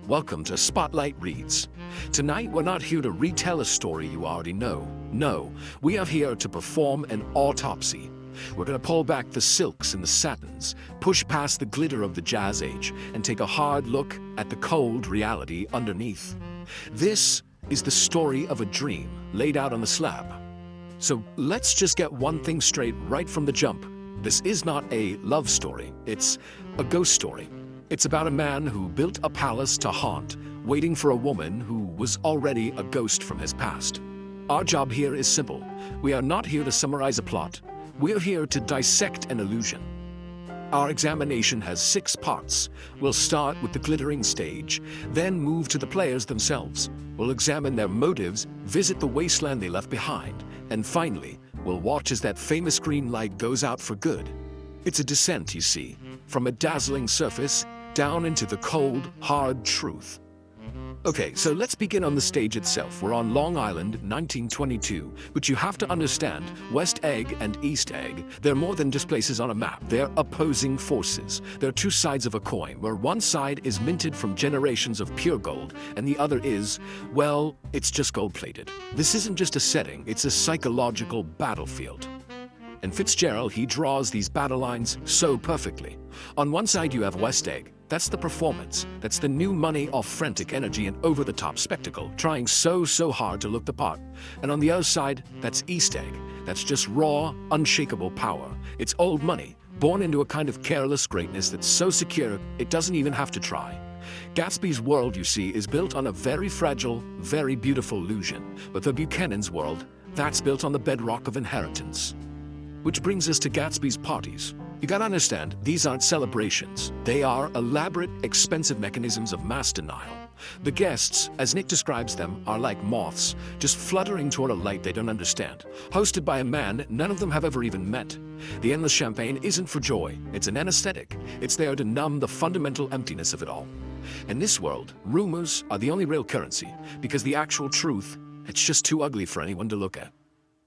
welcome to Spotlight Reads. Tonight we're not here to retell a story you already know. No, we are here to perform an autopsy. We're going to pull back the silks and the satins, push past the glitter of the jazz age, and take a hard look at the cold reality underneath. This is the story of a dream laid out on the slab. So let's just get one thing straight right from the jump. This is not a love story, it's a ghost story. It's about a man who built a palace to haunt, waiting for a woman who was already a ghost from his past. Our job here is simple. We are not here to summarize a plot. We're here to dissect an illusion. Our examination has 6 parts. We'll start with the glittering stage, then move to the players themselves. We'll examine their motives, visit the wasteland they left behind, and finally, we'll watch as that famous green light goes out for good. It's a descent, you see, from a dazzling surface down into the cold, hard truth. Okay, so let's begin on the stage itself. We're on Long Island, 1922, but you have to understand, West Egg and East Egg, they're more than just places on a map. They're opposing forces. They're 2 sides of a coin, where one side is minted from generations of pure gold, and the other is, well, it's just gold-plated. This isn't just a setting, it's a psychological battlefield. And Fitzgerald, he draws these battle lines so perfectly. On one side you have West Egg. That's the performance. That's the new money off frantic energy and over-the-top spectacle, trying so hard to look the part. And on the other side, that's East Egg. That's just raw, unshakable power. It's old money, born into a kind of careless greatness that's so secure it doesn't even have to try. Gatsby's world, you see, is built on a very fragile, very beautiful illusion. But the Buchanan's world, that's built on the bedrock of inheritance. Which brings us to Gatsby's parties. You gotta understand, these aren't celebrations. They are elaborate, expensive mechanisms of mass denial. The guests, as Nick describes them, are like moths, just fluttering toward a light they don't understand. Hosted by a man none of them have ever even met. The endless champagne isn't for joy, it's an anesthetic. It's there to numb the fundamental emptiness of it all. In this world, rumors are the only real currency, because the actual truth, it's just too ugly for anyone to look at.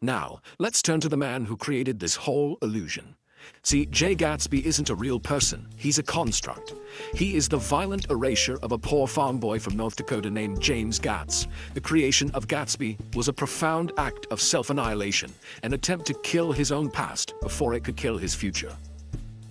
Now, let's turn to the man who created this whole illusion. See, J. Gatsby isn't a real person, he's a construct. He is the violent erasure of a poor farm boy from North Dakota named James Gatz. The creation of Gatsby was a profound act of self-annihilation, an attempt to kill his own past before it could kill his future.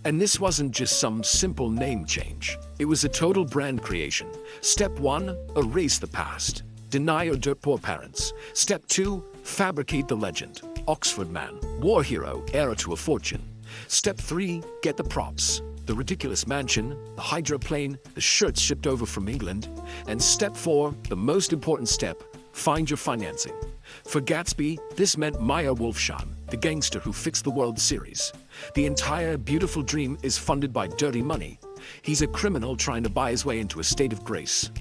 And this wasn't just some simple name change. It was a total brand creation. Step 1, erase the past. Deny your dirt poor parents. Step 2, fabricate the legend. Oxford man, war hero, heir to a fortune. Step 3, get the props. The ridiculous mansion, the hydroplane, the shirts shipped over from England. And step 4, the most important step, find your financing. For Gatsby, this meant Meyer Wolfsheim, the gangster who fixed the World Series. The entire beautiful dream is funded by dirty money. He's a criminal trying to buy his way into a state of grace.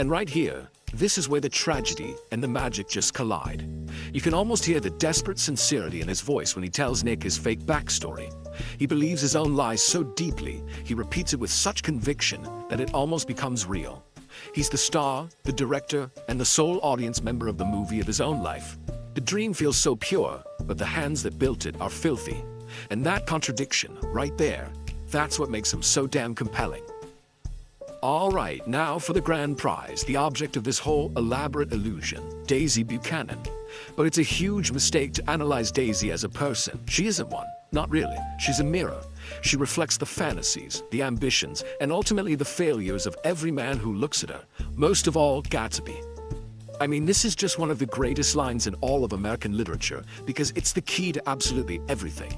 And right here, this is where the tragedy and the magic just collide. You can almost hear the desperate sincerity in his voice when he tells Nick his fake backstory. He believes his own lies so deeply, he repeats it with such conviction that it almost becomes real. He's the star, the director, and the sole audience member of the movie of his own life. The dream feels so pure, but the hands that built it are filthy. And that contradiction, right there, that's what makes him so damn compelling. All right, now for the grand prize, the object of this whole elaborate illusion, Daisy Buchanan. But it's a huge mistake to analyze Daisy as a person. She isn't one. Not really. She's a mirror. She reflects the fantasies, the ambitions, and ultimately the failures of every man who looks at her. Most of all, Gatsby. I mean, this is just one of the greatest lines in all of American literature because it's the key to absolutely everything.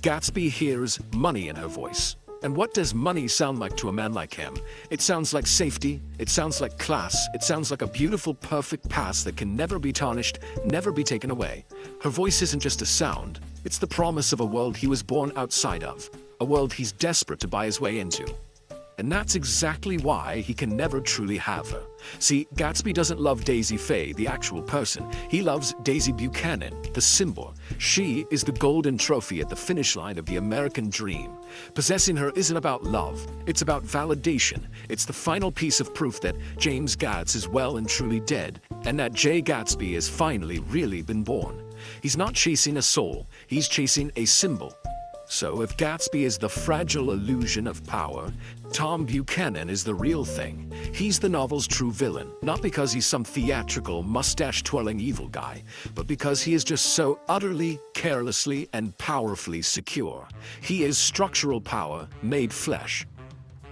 Gatsby hears money in her voice. And what does money sound like to a man like him? It sounds like safety, it sounds like class, it sounds like a beautiful, perfect past that can never be tarnished, never be taken away. Her voice isn't just a sound, it's the promise of a world he was born outside of, a world he's desperate to buy his way into. And that's exactly why he can never truly have her. See, Gatsby doesn't love Daisy Fay, the actual person. He loves Daisy Buchanan, the symbol. She is the golden trophy at the finish line of the American dream. Possessing her isn't about love. It's about validation. It's the final piece of proof that James Gatz is well and truly dead, and that J. Gatsby has finally really been born. He's not chasing a soul. He's chasing a symbol. So if Gatsby is the fragile illusion of power, Tom Buchanan is the real thing. He's the novel's true villain, not because he's some theatrical, mustache-twirling evil guy, but because he is just so utterly, carelessly, and powerfully secure. He is structural power made flesh.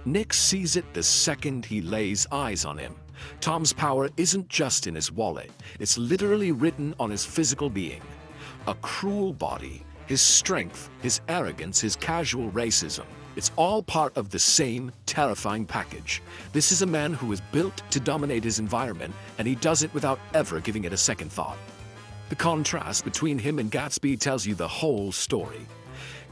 Nick sees it the second he lays eyes on him. Tom's power isn't just in his wallet, it's literally written on his physical being. A cruel body, his strength, his arrogance, his casual racism. It's all part of the same terrifying package. This is a man who is built to dominate his environment, and he does it without ever giving it a second thought. The contrast between him and Gatsby tells you the whole story.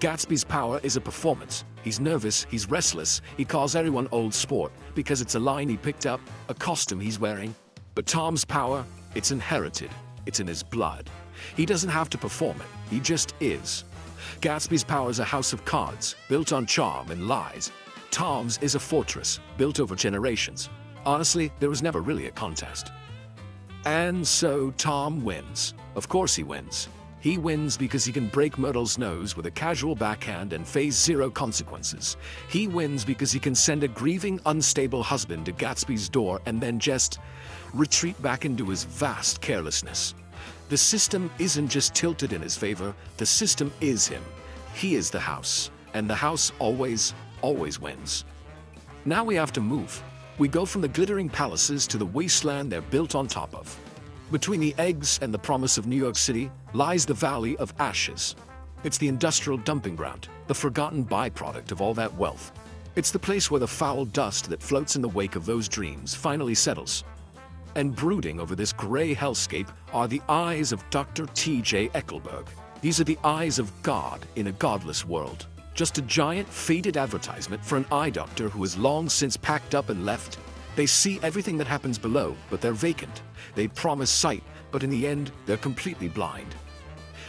Gatsby's power is a performance. He's nervous, he's restless, he calls everyone old sport because it's a line he picked up, a costume he's wearing. But Tom's power, it's inherited. It's in his blood. He doesn't have to perform it, he just is. Gatsby's power is a house of cards, built on charm and lies. Tom's is a fortress, built over generations. Honestly, there was never really a contest. And so Tom wins. Of course he wins. He wins because he can break Myrtle's nose with a casual backhand and face zero consequences. He wins because he can send a grieving, unstable husband to Gatsby's door and then just retreat back into his vast carelessness. The system isn't just tilted in his favor, the system is him. He is the house, and the house always wins. Now we have to move. We go from the glittering palaces to the wasteland they're built on top of. Between the eggs and the promise of New York City lies the Valley of Ashes. It's the industrial dumping ground, the forgotten byproduct of all that wealth. It's the place where the foul dust that floats in the wake of those dreams finally settles. And brooding over this gray hellscape are the eyes of Dr. T.J. Eckelberg. These are the eyes of God in a godless world. Just a giant, faded advertisement for an eye doctor who has long since packed up and left. They see everything that happens below, but they're vacant. They promise sight, but in the end, they're completely blind.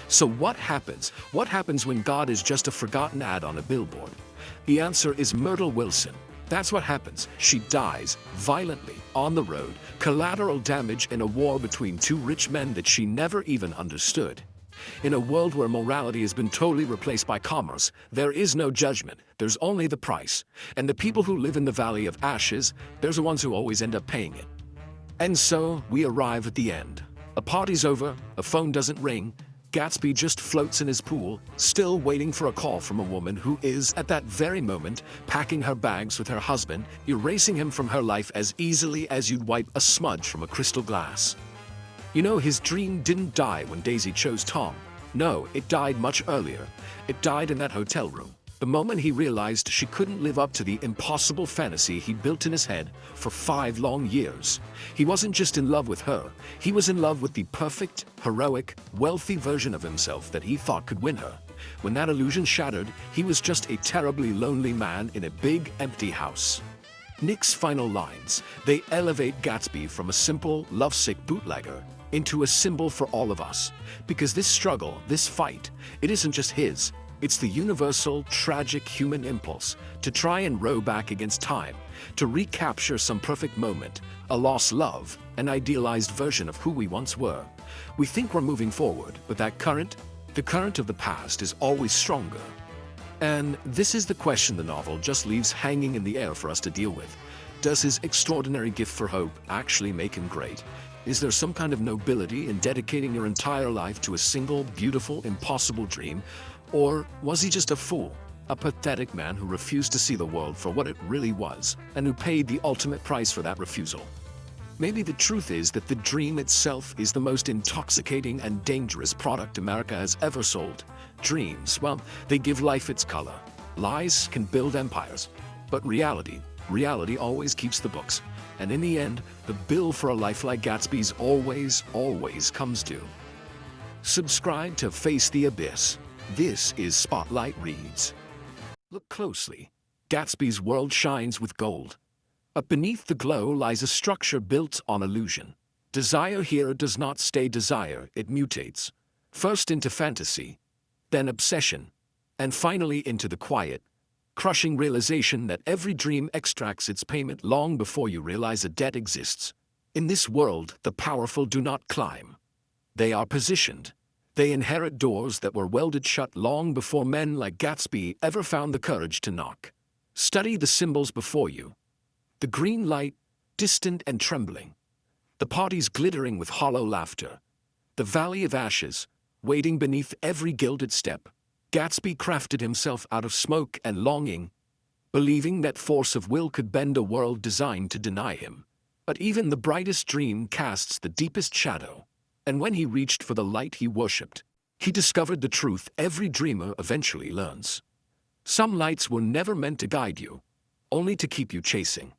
So what happens? What happens when God is just a forgotten ad on a billboard? The answer is Myrtle Wilson. That's what happens. She dies violently on the road, collateral damage in a war between two rich men that she never even understood. In a world where morality has been totally replaced by commerce, there is no judgment, there's only the price. And the people who live in the Valley of Ashes, they're the ones who always end up paying it. And so we arrive at the end. A party's over, a phone doesn't ring, Gatsby just floats in his pool, still waiting for a call from a woman who is, at that very moment, packing her bags with her husband, erasing him from her life as easily as you'd wipe a smudge from a crystal glass. You know, his dream didn't die when Daisy chose Tom. No, it died much earlier. It died in that hotel room. The moment he realized she couldn't live up to the impossible fantasy he'd built in his head for 5 long years. He wasn't just in love with her, he was in love with the perfect, heroic, wealthy version of himself that he thought could win her. When that illusion shattered, he was just a terribly lonely man in a big, empty house. Nick's final lines, they elevate Gatsby from a simple, lovesick bootlegger into a symbol for all of us. Because this struggle, this fight, it isn't just his. It's the universal, tragic human impulse to try and row back against time, to recapture some perfect moment, a lost love, an idealized version of who we once were. We think we're moving forward, but the current of the past is always stronger. And this is the question the novel just leaves hanging in the air for us to deal with. Does his extraordinary gift for hope actually make him great? Is there some kind of nobility in dedicating your entire life to a single, beautiful, impossible dream? Or was he just a fool, a pathetic man who refused to see the world for what it really was, and who paid the ultimate price for that refusal? Maybe the truth is that the dream itself is the most intoxicating and dangerous product America has ever sold. Dreams, well, they give life its color. Lies can build empires. But reality always keeps the books. And in the end, the bill for a life like Gatsby's always comes due. Subscribe to Face the Abyss. This is Spotlight Reads. Look closely. Gatsby's world shines with gold. Up beneath the glow lies a structure built on illusion. Desire here does not stay desire, it mutates. First into fantasy, then obsession, and finally into the quiet, crushing realization that every dream extracts its payment long before you realize a debt exists. In this world, the powerful do not climb. They are positioned. They inherit doors that were welded shut long before men like Gatsby ever found the courage to knock. Study the symbols before you. The green light, distant and trembling. The parties glittering with hollow laughter. The valley of ashes, waiting beneath every gilded step. Gatsby crafted himself out of smoke and longing, believing that force of will could bend a world designed to deny him. But even the brightest dream casts the deepest shadow. And when he reached for the light he worshipped, he discovered the truth every dreamer eventually learns. Some lights were never meant to guide you, only to keep you chasing.